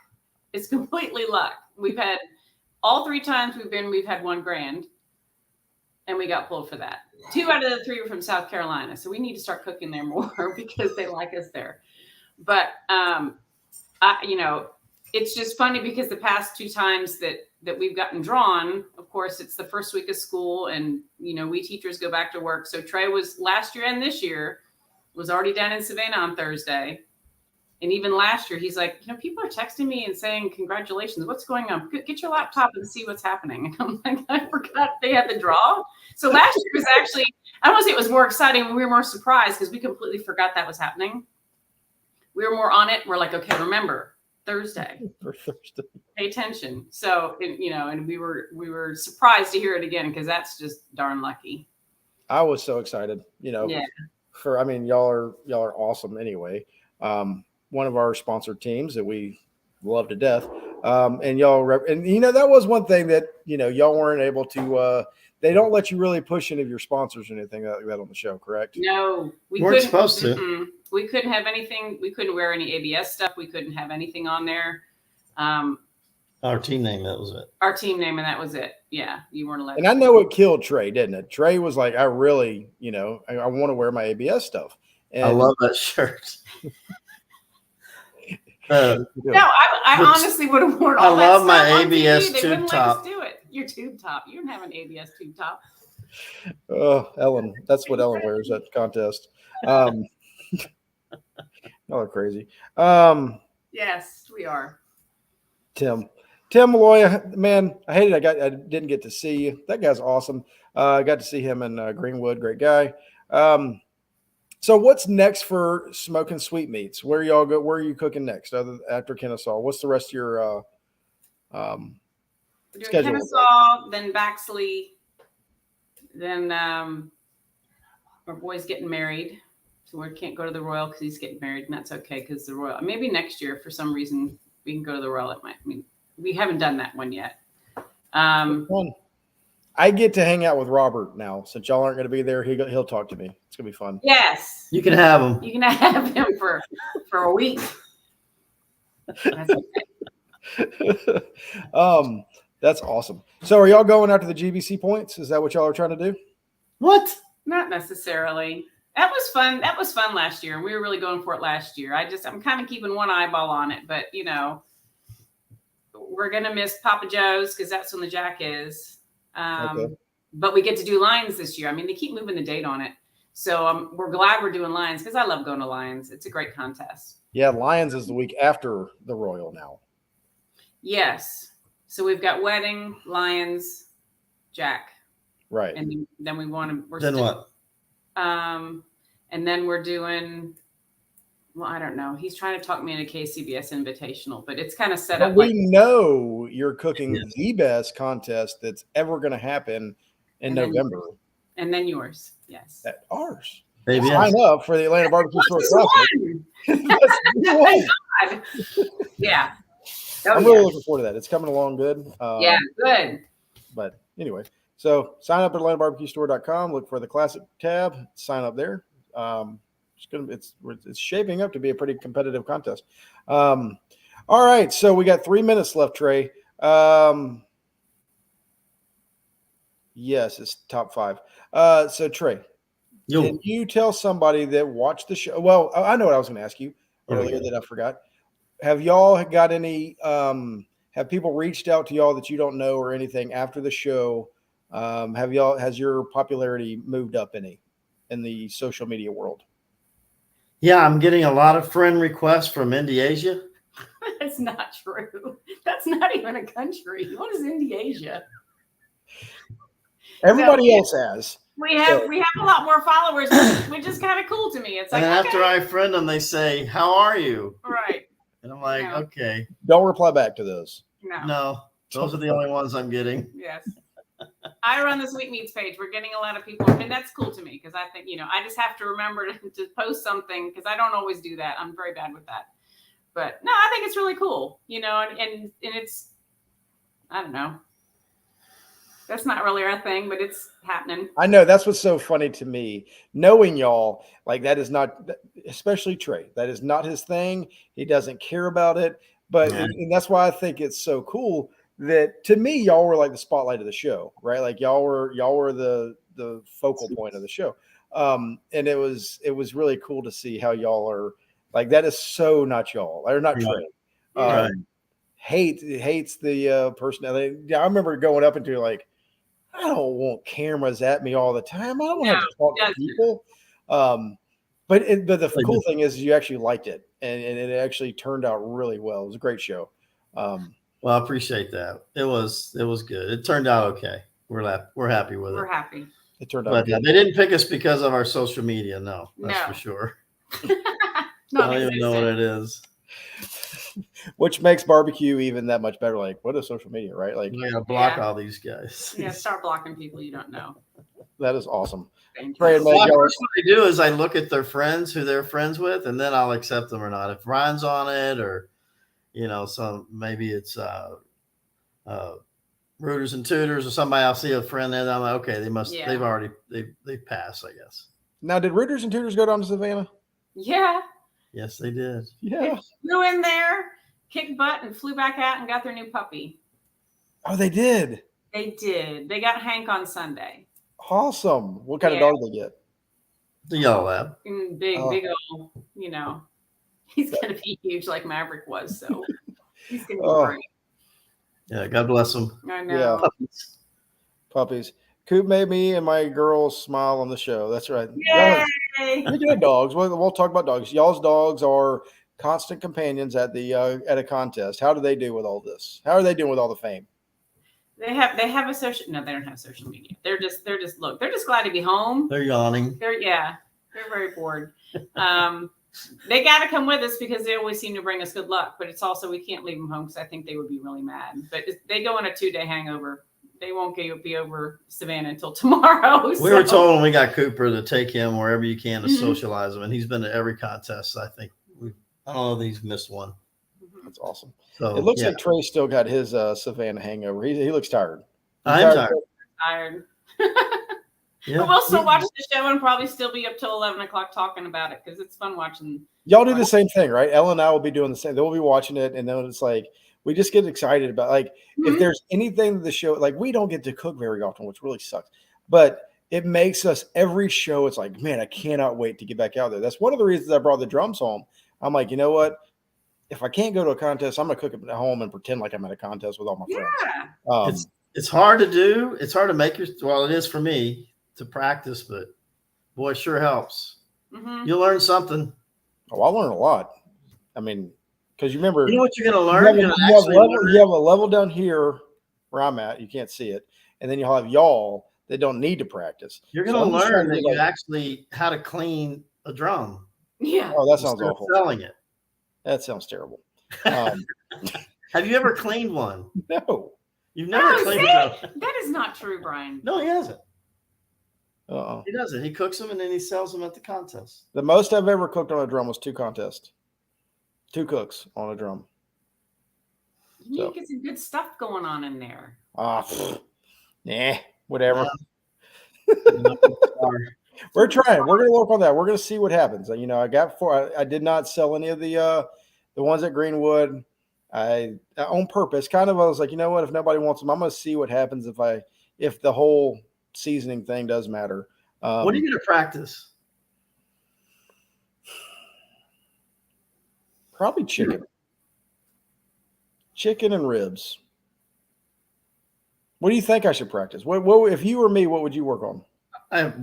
C: It's completely luck. We've had all 3 times we've had $1 grand, and we got pulled for that. 2 out of the 3 were from South Carolina, so we need to start cooking there more because they like us there. But it's just funny because the past 2 times that we've gotten drawn, of course, it's the first week of school, and we teachers go back to work. So Trey was last year and this year was already down in Savannah on Thursday. And even last year, he's like, people are texting me and saying, congratulations, what's going on? Get your laptop and see what's happening. And I'm like, I forgot they had the draw. So last year was actually, I don't want to say it was more exciting. We were more surprised because we completely forgot that was happening. We were more on it. We're like, okay, remember, Thursday. Pay attention. So, and we were surprised to hear it again because that's just darn lucky.
A: I was so excited, y'all are awesome anyway. One of our sponsored teams that we love to death. And y'all, that was one thing that, y'all weren't able to, they don't let you really push any of your sponsors or anything like that on the show, correct?
C: No, we
B: weren't
C: couldn't,
B: supposed to.
C: We couldn't have anything. We couldn't wear any ABS stuff. We couldn't have anything on there.
B: Our team name, that was it.
C: Our team name, and that was it. Yeah, you weren't allowed.
A: And I know it killed Trey, didn't it? Trey was like, I really, I want to wear my ABS stuff. And
B: I love that shirt.
C: No, I honestly would have worn all
B: I love
C: that
B: my
C: stuff on
B: ABS
C: TV. They
B: tube
C: wouldn't
B: top.
C: let us do it. Your tube top. You don't have an ABS tube top.
A: Oh, Ellen. That's what Ellen wears at the contest. Y'all are crazy.
C: Yes, we are.
A: Tim Malloy, man, I hated I didn't get to see you. That guy's awesome. I got to see him in Greenwood. Great guy. So what's next for Smoking Sweetmeats? Where y'all go? Where are you cooking next after Kennesaw? What's the rest of your
C: We're doing
A: schedule?
C: Kennesaw, then Baxley, then our boy's getting married. So we can't go to the Royal because he's getting married, and that's okay because the Royal, maybe next year for some reason we can go to the Royal. We haven't done that one yet.
A: I get to hang out with Robert now since y'all aren't going to be there. He'll talk to me. It's going to be fun.
C: Yes,
B: You can have him.
C: you can have him for a week. That's okay.
A: That's awesome. So are y'all going out to the GBC points? Is that what y'all are trying to do?
B: What?
C: Not necessarily. That was fun. That was fun last year. We were really going for it last year. I'm kind of keeping one eyeball on it, but we're going to miss Papa Joe's because that's when the Jack is.
A: Okay.
C: But we get to do Lions this year. I mean, they keep moving the date on it. So we're glad we're doing Lions because I love going to Lions. It's a great contest.
A: Yeah, Lions is the week after the Royal now.
C: Yes. So we've got wedding, Lions, Jack.
A: Right.
C: And then we want to.
B: Then what?
C: And then we're doing. Well, I don't know. He's trying to talk me into KCBS Invitational, but it's kind of set up.
A: We know you're cooking the best contest that's ever going to happen in November.
C: And then yours. Yes.
A: At ours.
B: Maybe
A: Sign up for the Atlanta Barbecue Store Classic.
C: Yeah.
A: I'm really looking forward to that. It's coming along good.
C: Yeah, good.
A: But anyway, so sign up at AtlantaBarbecueStore.com. Look for the Classic tab. Sign up there. It's shaping up to be a pretty competitive contest. All right, so we got 3 minutes left, Trey. Yes, it's top 5. So Trey, can you tell somebody that watched the show? Well, I know what I was going to ask you earlier that I forgot. Have y'all got any? Have people reached out to y'all that you don't know or anything after the show? Has your popularity moved up any in the social media world?
B: Yeah, I'm getting a lot of friend requests from Indonesia.
C: That's not true. That's not even a country. What is Indonesia?
A: Everybody else has.
C: We have a lot more followers, which is kind of cool to me. It's like,
B: and after I friend them, they say, "How are you?"
C: Right.
B: And I'm like, "Okay."
A: Don't reply back to those.
B: No, those are the only ones I'm getting.
C: Yes. I run the Sweetmeats page. We're getting a lot of people, and that's cool to me because I think, I just have to remember to post something because I don't always do that. I'm very bad with that. But no, I think it's really cool, and it's, I don't know. That's not really our thing, but it's happening.
A: I know that's what's so funny to me. Knowing y'all, like that is not, especially Trey, that is not his thing. He doesn't care about it. But and that's why I think it's so cool that to me, y'all were like the spotlight of the show, right? Like y'all were the focal point of the show. And it was really cool to see how y'all are like, that is so not y'all. They're not Trey.
B: Right.
A: Hates the personality. I remember going up into like, I don't want cameras at me all the time. I don't have to talk to people. But the cool thing is you actually liked it, and it actually turned out really well. It was a great show.
B: Well, I appreciate that. It was good. It turned out okay. We're happy with it.
C: We're happy.
A: It turned out.
B: But they didn't pick us because of our social media. No, that's for sure. I don't even know what it is.
A: Which makes barbecue even that much better. Like, what is social media, right? Like,
B: you gotta block all these guys.
C: Yeah, start blocking people you don't know.
A: That is awesome.
B: First what I do is I look at their friends, who they're friends with, and then I'll accept them or not. If Ryan's on it, or so maybe it's Rooters and Tutors or somebody. I'll see a friend there. That I'm like, okay, they've passed, I guess.
A: Now, did Rooters and Tutors go down to Savannah?
C: Yeah.
B: Yes, they did.
A: Yeah.
C: They flew in there, kicked butt, and flew back out and got their new puppy.
A: Oh, they did.
C: They did. They got Hank on Sunday.
A: Awesome. What kind of dog did they get?
B: The yellow lab.
C: Big old, he's going to be huge like Maverick was. So he's going to be great.
B: Yeah, God bless him.
C: I know.
A: Yeah. Puppies. Coop made me and my girls smile on the show. That's right.
C: Yay!
A: Speaking of dogs, we'll talk about dogs. Y'all's dogs are constant companions at a contest. How do they do with all this? How are they doing with all the fame?
C: They have a social. No, they don't have social media. They're just glad to be home.
B: They're yawning.
C: They're very bored. They got to come with us because they always seem to bring us good luck. But it's also we can't leave them home because I think they would be really mad. But they go on a 2-day hangover. they won't be over Savannah until tomorrow.
B: We were told when we got Cooper to take him wherever you can to
C: Mhm.
B: socialize him, and he's been to every contest. I think I don't know if he's missed one.
A: That's awesome.
B: So
A: It looks
B: yeah,
A: like Trey still got his Savannah hangover. He looks tired. He's
B: I'm tired.
C: Tired.
B: Yeah.
C: But we'll still watch the show and probably still be up till 11 o'clock talking about it because it's fun watching.
A: Y'all do the same thing, right? Ellen and I will be doing the same. They'll be watching it, and then it's like we just get excited about like if
C: Mhm.
A: there's anything that the show like we don't get to cook very often, which really sucks. But it makes us every show. It's like, man, I cannot wait to get back out there. That's one of the reasons I brought the drums home. I'm like, you know what? If I can't go to a contest, I'm gonna cook it at home and pretend like I'm at a contest with all my friends.
C: Yeah.
B: It's hard to do. It's hard to make your well, it is for me to practice, but boy, it sure helps.
C: Mhm.
B: You'll learn something.
A: Oh, I learned a lot. I mean, because you remember,
B: You know what you're going to
A: you
B: learn?
A: have,
B: You're
A: a,
B: gonna
A: you have
B: actually
A: level,
B: learn.
A: you have a level down here where I'm at. You can't see it, and then you'll have y'all that don't need to practice.
B: You're
A: So
B: going to
A: I'm just trying
B: learn
A: to
B: that
A: be
B: you
A: like,
B: actually how to clean a drum.
C: Yeah.
A: oh, that sounds
B: instead of
A: awful.
B: selling it.
A: That sounds terrible.
B: Have you ever cleaned one?
A: No.
B: You've never
C: Oh,
B: cleaned
C: see?
B: a drum.
C: That is not true, Brian.
B: No, he hasn't.
A: Uh-uh.
B: He doesn't. He cooks them and then he sells them at the contest.
A: The most I've ever cooked on a drum was 2 contests. 2 cooks on a drum.
C: You need to get some good stuff going on in there.
A: Nah, whatever.
B: Yeah.
A: We're trying. We're going to work on that. We're going to see what happens. You know, I got 4. I did not sell any of the ones at Greenwood. I on purpose. Kind of, I was like, you know what? If nobody wants them, I'm going to see what happens if the whole seasoning thing does matter.
B: What are you going to practice?
A: Probably chicken. Chicken and ribs. What do you think I should practice? What if you were me? What would you work on?
B: I have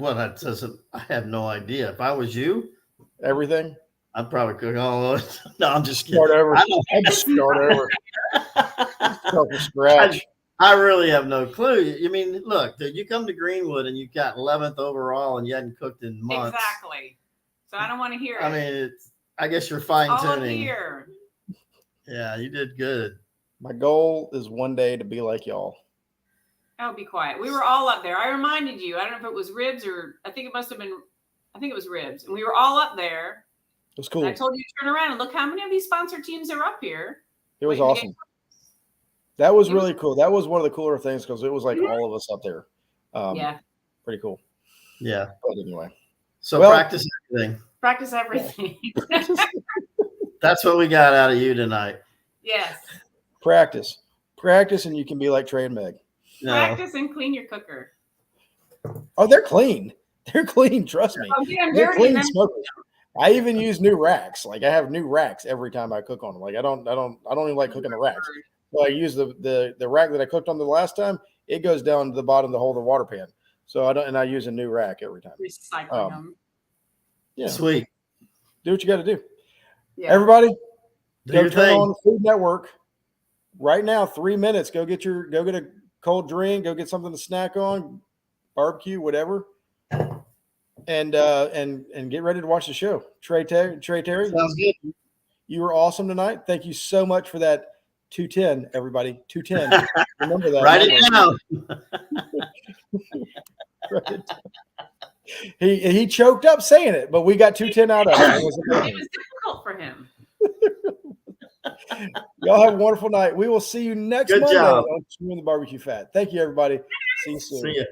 B: no idea. If I was you,
A: Everything.
B: I'd probably cook all of it. No, I'm just kidding.
A: Start over.
B: I don't-
A: I'd just start over. Start from scratch.
B: I really have no clue. I mean, look, dude, you come to Greenwood and you got 11th overall and you hadn't cooked in months.
C: Exactly. So I don't want to hear it.
B: I mean, I guess you're fine
C: all
B: tuning.
C: year.
B: Yeah, you did good.
A: My goal is one day to be like y'all.
C: Oh, be quiet. We were all up there. I reminded you. I don't know if it was ribs or I think it must have been. I think it was ribs, and we were all up there.
A: It was cool.
C: And I told you to turn around and look how many of these sponsor teams are up here.
A: It was
C: waiting to
A: awesome. That was really cool. That was one of the cooler things because it was like all of us up there.
C: Yeah.
A: Pretty cool.
B: Yeah.
A: But anyway.
B: So
A: Well-
B: practice everything.
C: Practice everything.
B: That's what we got out of you tonight.
C: Yes.
A: Practice. Practice, and you can be like Trey and Meg.
B: No.
C: Practice and clean your cooker.
A: Oh, they're clean. They're clean. Trust me.
C: Oh, yeah, I'm
A: They're
C: dirty.
A: clean
C: And then,
A: smokers. I even use new racks. Like I have new racks every time I cook on them. Like I don't even like cooking the racks. So I use the rack that I cooked on the last time. It goes down to the bottom to hold the water pan. So I use a new rack every time.
C: recycling them.
A: Yeah.
B: Sweet.
A: Do what you got to do.
C: Yeah.
A: Everybody,
B: Do
A: go
B: your
A: turn
B: thing.
A: on the Food Network right now. 3 minutes. Go get a cold drink. Go get something to snack on, barbecue, whatever, and get ready to watch the show. Trey Terry,
B: Sounds good.
A: you were awesome tonight. Thank you so much for that 210, everybody. 210. Remember that.
B: Write it down.
A: Write it down. He choked up saying it, but we got 210 out of it. It was
C: It
A: amazing.
C: was difficult for him.
A: Y'all have a wonderful night. We will see you next
B: Good
A: Monday
B: job.
A: on Chewin the BBQ Fat. Thank you, everybody. See you soon.
B: See ya.